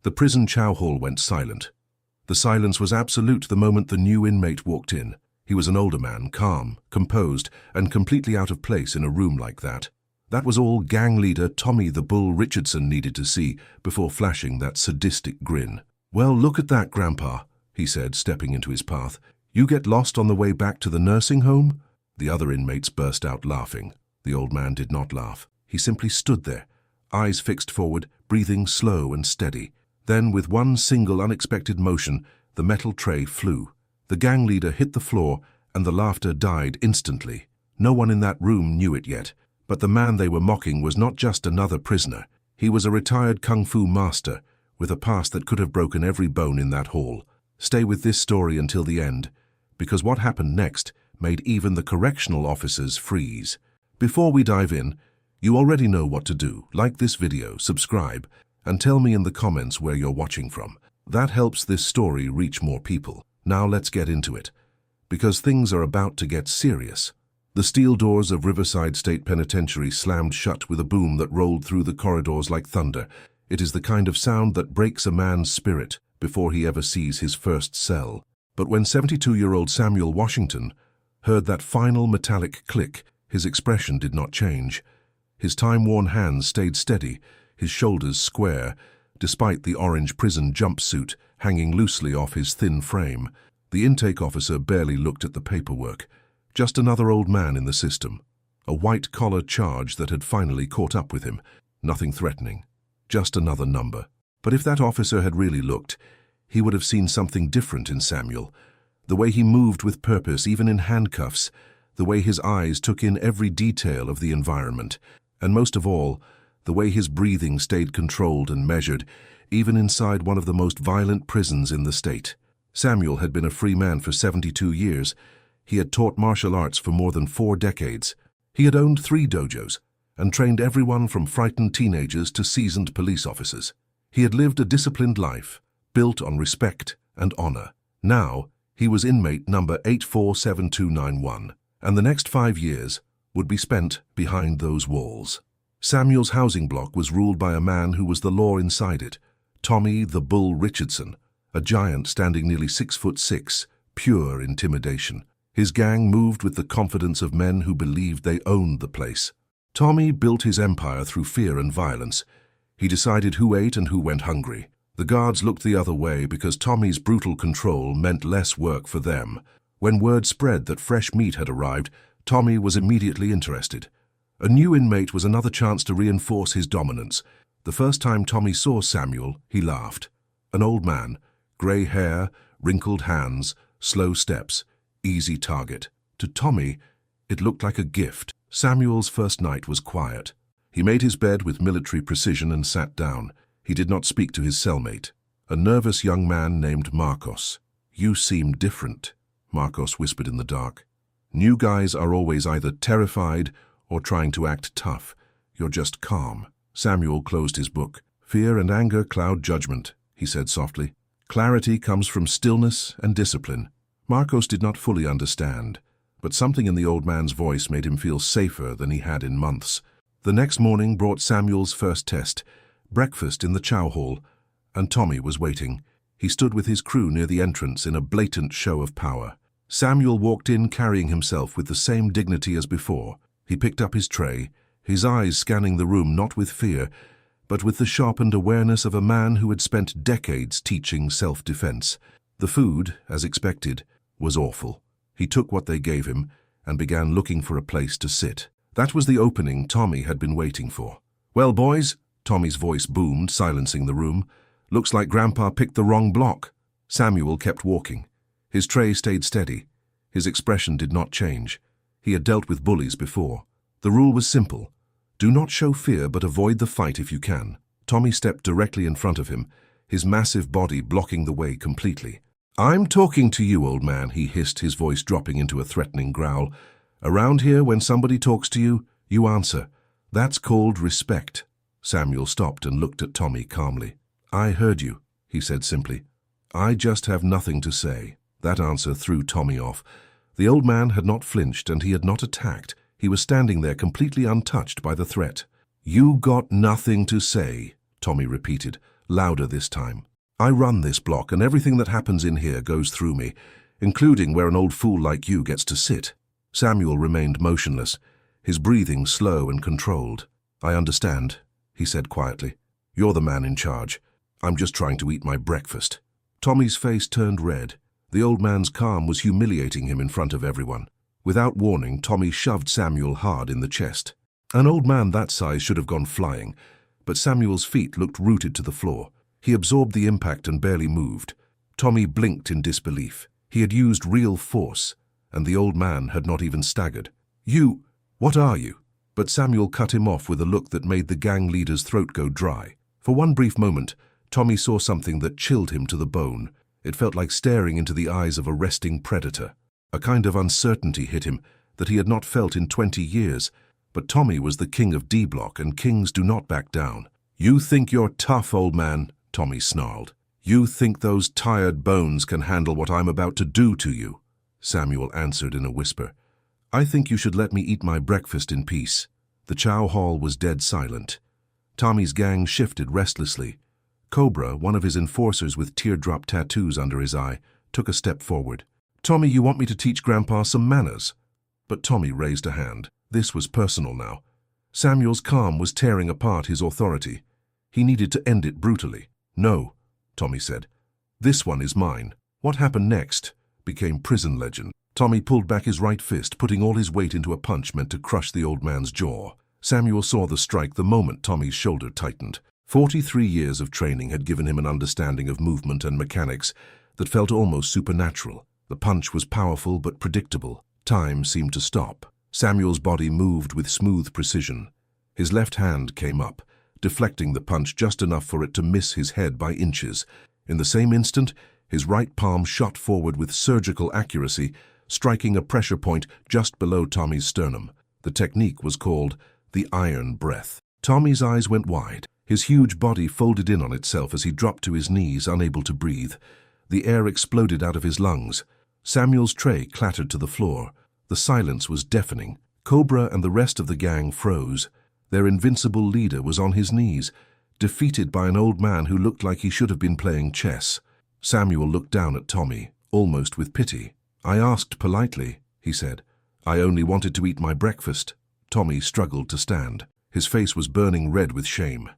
The prison chow hall went silent. The silence was absolute the moment the new inmate walked in. He was an older man, calm, composed, and completely out of place in a room like that. That was all gang leader Tommy the Bull Richardson needed to see before flashing that sadistic grin. "Well, look at that, Grandpa," he said, stepping into his path. "You get lost on the way back to the nursing home?" The other inmates burst out laughing. The old man did not laugh. He simply stood there, eyes fixed forward, breathing slow and steady. Then, with one single unexpected motion, the metal tray flew. The gang leader hit the floor, and the laughter died instantly. No one in that room knew it yet, but the man they were mocking was not just another prisoner. He was a retired kung fu master, with a past that could have broken every bone in that hall. Stay with this story until the end, because what happened next made even the correctional officers freeze. Before we dive in, you already know what to do. Like this video, subscribe, and tell me in the comments where you're watching from. That helps this story reach more people. Now let's get into it, because things are about to get serious. The steel doors of Riverside State Penitentiary slammed shut with a boom that rolled through the corridors like thunder. It is the kind of sound that breaks a man's spirit before he ever sees his first cell. But when 72-year-old Samuel Washington heard that final metallic click, his expression did not change. His time-worn hands stayed steady, his shoulders square, despite the orange prison jumpsuit hanging loosely off his thin frame. The intake officer barely looked at the paperwork. Just another old man in the system. A white-collar charge that had finally caught up with him. Nothing threatening. Just another number. But if that officer had really looked, he would have seen something different in Samuel. The way he moved with purpose, even in handcuffs. The way his eyes took in every detail of the environment. And most of all, the way his breathing stayed controlled and measured, even inside one of the most violent prisons in the state. Samuel had been a free man for 72 years. He had taught martial arts for more than 4 decades. He had owned 3 dojos and trained everyone from frightened teenagers to seasoned police officers. He had lived a disciplined life, built on respect and honor. Now, he was inmate number 847291, and the next 5 years would be spent behind those walls. Samuel's housing block was ruled by a man who was the law inside it, Tommy the Bull Richardson, a giant standing nearly 6'6", pure intimidation. His gang moved with the confidence of men who believed they owned the place. Tommy built his empire through fear and violence. He decided who ate and who went hungry. The guards looked the other way because Tommy's brutal control meant less work for them. When word spread that fresh meat had arrived, Tommy was immediately interested. A new inmate was another chance to reinforce his dominance. The first time Tommy saw Samuel, he laughed. An old man, grey hair, wrinkled hands, slow steps. Easy target. To Tommy, it looked like a gift. Samuel's first night was quiet. He made his bed with military precision and sat down. He did not speak to his cellmate, a nervous young man named Marcos. "You seem different," Marcos whispered in the dark. "New guys are always either terrified or trying to act tough. You're just calm." Samuel closed his book. "Fear and anger cloud judgment," he said softly. "Clarity comes from stillness and discipline." Marcos did not fully understand, but something in the old man's voice made him feel safer than he had in months. The next morning brought Samuel's first test, breakfast in the chow hall, and Tommy was waiting. He stood with his crew near the entrance in a blatant show of power. Samuel walked in carrying himself with the same dignity as before. He picked up his tray, his eyes scanning the room not with fear, but with the sharpened awareness of a man who had spent decades teaching self-defense. The food, as expected, was awful. He took what they gave him and began looking for a place to sit. That was the opening Tommy had been waiting for. "Well, boys," Tommy's voice boomed, silencing the room. "Looks like Grandpa picked the wrong block." Samuel kept walking. His tray stayed steady. His expression did not change. He had dealt with bullies before. The rule was simple. Do not show fear, but avoid the fight if you can. Tommy stepped directly in front of him, his massive body blocking the way completely. "I'm talking to you, old man," he hissed, his voice dropping into a threatening growl. "Around here, when somebody talks to you, you answer. That's called respect." Samuel stopped and looked at Tommy calmly. "I heard you," he said simply. "I just have nothing to say." That answer threw Tommy off. The old man had not flinched and he had not attacked. He was standing there completely untouched by the threat. "You got nothing to say," Tommy repeated, louder this time. "I run this block, and everything that happens in here goes through me, including where an old fool like you gets to sit." Samuel remained motionless, his breathing slow and controlled. "I understand," he said quietly. "You're the man in charge. I'm just trying to eat my breakfast." Tommy's face turned red. The old man's calm was humiliating him in front of everyone. Without warning, Tommy shoved Samuel hard in the chest. An old man that size should have gone flying, but Samuel's feet looked rooted to the floor. He absorbed the impact and barely moved. Tommy blinked in disbelief. He had used real force, and the old man had not even staggered. What are you?" But Samuel cut him off with a look that made the gang leader's throat go dry. For one brief moment, Tommy saw something that chilled him to the bone. It felt like staring into the eyes of a resting predator. A kind of uncertainty hit him that he had not felt in 20 years. But Tommy was the king of D-Block, and kings do not back down. "You think you're tough, old man," Tommy snarled. "You think those tired bones can handle what I'm about to do to you?" Samuel answered in a whisper. "I think you should let me eat my breakfast in peace." The chow hall was dead silent. Tommy's gang shifted restlessly. Cobra, one of his enforcers with teardrop tattoos under his eye, took a step forward. "Tommy, you want me to teach Grandpa some manners?" But Tommy raised a hand. This was personal now. Samuel's calm was tearing apart his authority. He needed to end it brutally. "No," Tommy said. "This one is mine." What happened next became prison legend. Tommy pulled back his right fist, putting all his weight into a punch meant to crush the old man's jaw. Samuel saw the strike the moment Tommy's shoulder tightened. 43 years of training had given him an understanding of movement and mechanics that felt almost supernatural. The punch was powerful but predictable. Time seemed to stop. Samuel's body moved with smooth precision. His left hand came up, deflecting the punch just enough for it to miss his head by inches. In the same instant, his right palm shot forward with surgical accuracy, striking a pressure point just below Tommy's sternum. The technique was called the iron breath. Tommy's eyes went wide. His huge body folded in on itself as he dropped to his knees, unable to breathe. The air exploded out of his lungs. Samuel's tray clattered to the floor. The silence was deafening. Cobra and the rest of the gang froze. Their invincible leader was on his knees, defeated by an old man who looked like he should have been playing chess. Samuel looked down at Tommy, almost with pity. "I asked politely," he said. "I only wanted to eat my breakfast." Tommy struggled to stand. His face was burning red with shame.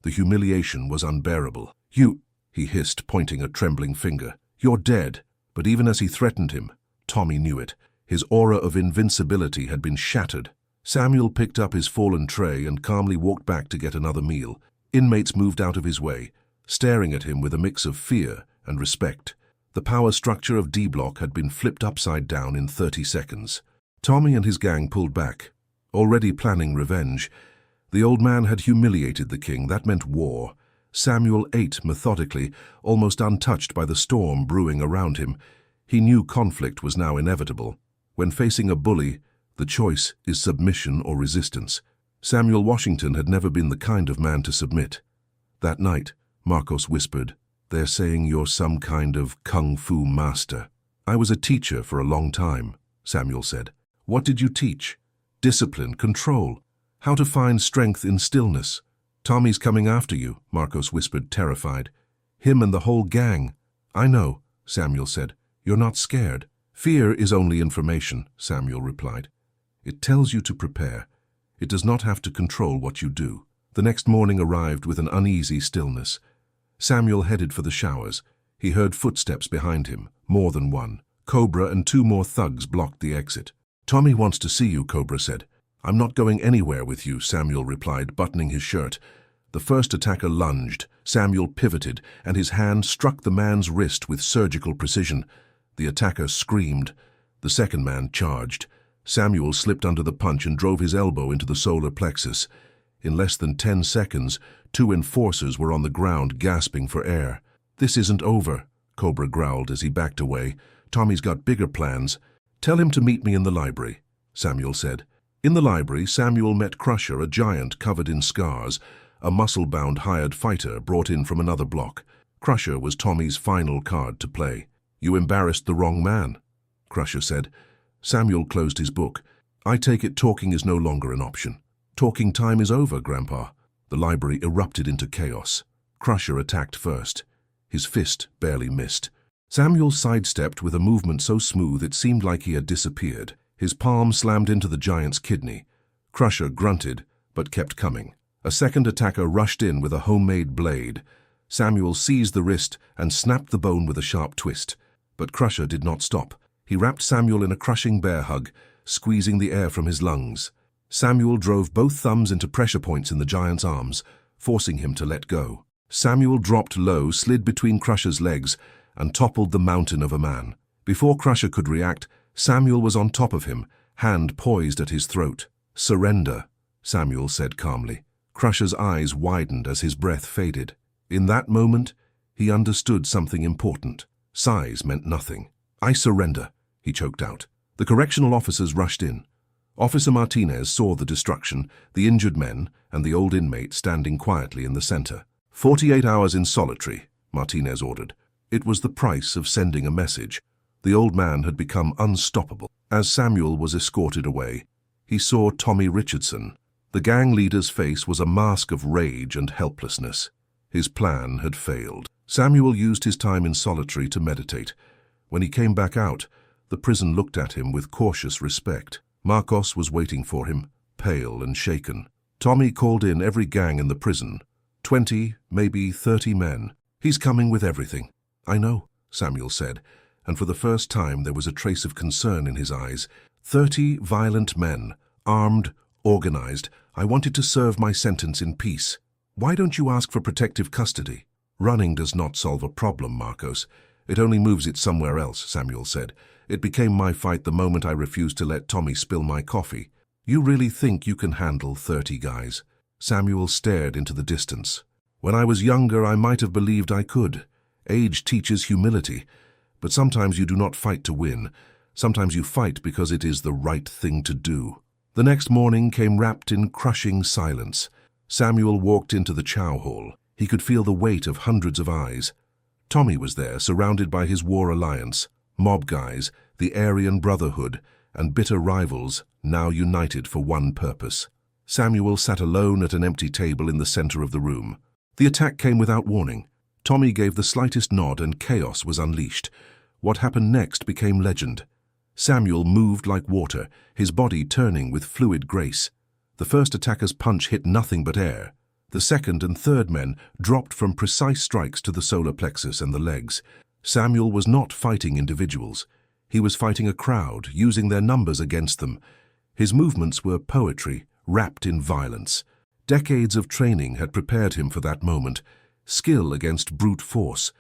The humiliation was unbearable. "You," he hissed, pointing a trembling finger. "You're dead." But even as he threatened him, Tommy knew it. His aura of invincibility had been shattered. Samuel picked up his fallen tray and calmly walked back to get another meal. Inmates moved out of his way, staring at him with a mix of fear and respect. The power structure of D-Block had been flipped upside down in 30 seconds. Tommy and his gang pulled back, already planning revenge. The old man had humiliated the king. That meant war. Samuel ate methodically, almost untouched by the storm brewing around him. He knew conflict was now inevitable. When facing a bully, the choice is submission or resistance. Samuel Washington had never been the kind of man to submit. That night, Marcos whispered, "They're saying you're some kind of kung fu master." "I was a teacher for a long time," Samuel said. "What did you teach?" "Discipline, control, how to find strength in stillness." "Tommy's coming after you," Marcos whispered, terrified. "Him and the whole gang." "I know," Samuel said. "You're not scared." "Fear is only information," Samuel replied. "It tells you to prepare. It does not have to control what you do." The next morning arrived with an uneasy stillness. Samuel headed for the showers. He heard footsteps behind him, more than one. Cobra and 2 more thugs blocked the exit. "Tommy wants to see you," Cobra said. "I'm not going anywhere with you," Samuel replied, buttoning his shirt. The first attacker lunged. Samuel pivoted, and his hand struck the man's wrist with surgical precision. The attacker screamed. The second man charged. Samuel slipped under the punch and drove his elbow into the solar plexus. In less than 10 seconds, 2 enforcers were on the ground, gasping for air. "This isn't over," Cobra growled as he backed away. "Tommy's got bigger plans." "Tell him to meet me in the library," Samuel said. In the library, Samuel met Crusher, a giant covered in scars, a muscle-bound hired fighter brought in from another block. Crusher was Tommy's final card to play. "You embarrassed the wrong man," Crusher said. Samuel closed his book. "I take it talking is no longer an option." "Talking time is over, Grandpa." The library erupted into chaos. Crusher attacked first. His fist barely missed. Samuel sidestepped with a movement so smooth it seemed like he had disappeared. His palm slammed into the giant's kidney. Crusher grunted, but kept coming. A second attacker rushed in with a homemade blade. Samuel seized the wrist and snapped the bone with a sharp twist. But Crusher did not stop. He wrapped Samuel in a crushing bear hug, squeezing the air from his lungs. Samuel drove both thumbs into pressure points in the giant's arms, forcing him to let go. Samuel dropped low, slid between Crusher's legs, and toppled the mountain of a man. Before Crusher could react, Samuel was on top of him, hand poised at his throat. "Surrender," Samuel said calmly. Crusher's eyes widened as his breath faded. In that moment, he understood something important. Size meant nothing. "I surrender," he choked out. The correctional officers rushed in. Officer Martinez saw the destruction, the injured men, and the old inmate standing quietly in the center. 48 hours in solitary, Martinez ordered. It was the price of sending a message. The old man had become unstoppable. As Samuel was escorted away, he saw Tommy Richardson. The gang leader's face was a mask of rage and helplessness. His plan had failed. Samuel used his time in solitary to meditate. When he came back out, the prison looked at him with cautious respect. Marcos was waiting for him, pale and shaken. Tommy called in every gang in the prison. 20, maybe 30 men. "He's coming with everything." "I know," Samuel said, and for the first time there was a trace of concern in his eyes. 30 violent men, armed, organized. "I wanted to serve my sentence in peace." "Why don't you ask for protective custody?" "Running does not solve a problem, Marcos. It only moves it somewhere else," Samuel said. "It became my fight the moment I refused to let Tommy spill my coffee." "You really think you can handle 30 guys?" Samuel stared into the distance. "When I was younger, I might have believed I could. Age teaches humility. But sometimes you do not fight to win. Sometimes you fight because it is the right thing to do." The next morning came wrapped in crushing silence. Samuel walked into the chow hall. He could feel the weight of hundreds of eyes. Tommy was there, surrounded by his war alliance, mob guys, the Aryan Brotherhood, and bitter rivals, now united for one purpose. Samuel sat alone at an empty table in the center of the room. The attack came without warning. Tommy gave the slightest nod and chaos was unleashed. What happened next became legend. Samuel moved like water, his body turning with fluid grace. The first attacker's punch hit nothing but air. The second and third men dropped from precise strikes to the solar plexus and the legs. Samuel was not fighting individuals. He was fighting a crowd, using their numbers against them. His movements were poetry, wrapped in violence. Decades of training had prepared him for that moment. Skill against brute force.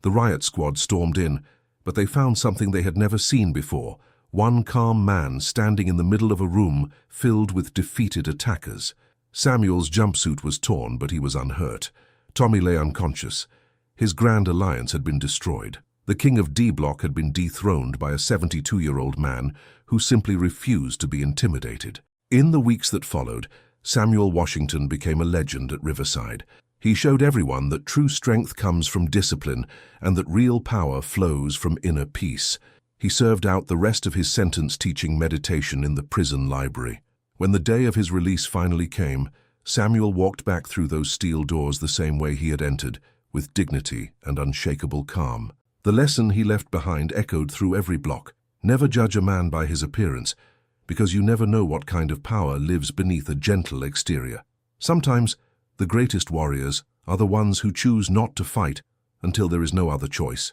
The riot squad stormed in, but they found something they had never seen before. One calm man standing in the middle of a room filled with defeated attackers. Samuel's jumpsuit was torn, but he was unhurt. Tommy lay unconscious. His grand alliance had been destroyed. The king of D-Block had been dethroned by a 72-year-old man who simply refused to be intimidated. In the weeks that followed, Samuel Washington became a legend at Riverside. He showed everyone that true strength comes from discipline and that real power flows from inner peace. He served out the rest of his sentence teaching meditation in the prison library. When the day of his release finally came, Samuel walked back through those steel doors the same way he had entered, with dignity and unshakable calm. The lesson he left behind echoed through every block. Never judge a man by his appearance, because you never know what kind of power lives beneath a gentle exterior. Sometimes, the greatest warriors are the ones who choose not to fight until there is no other choice.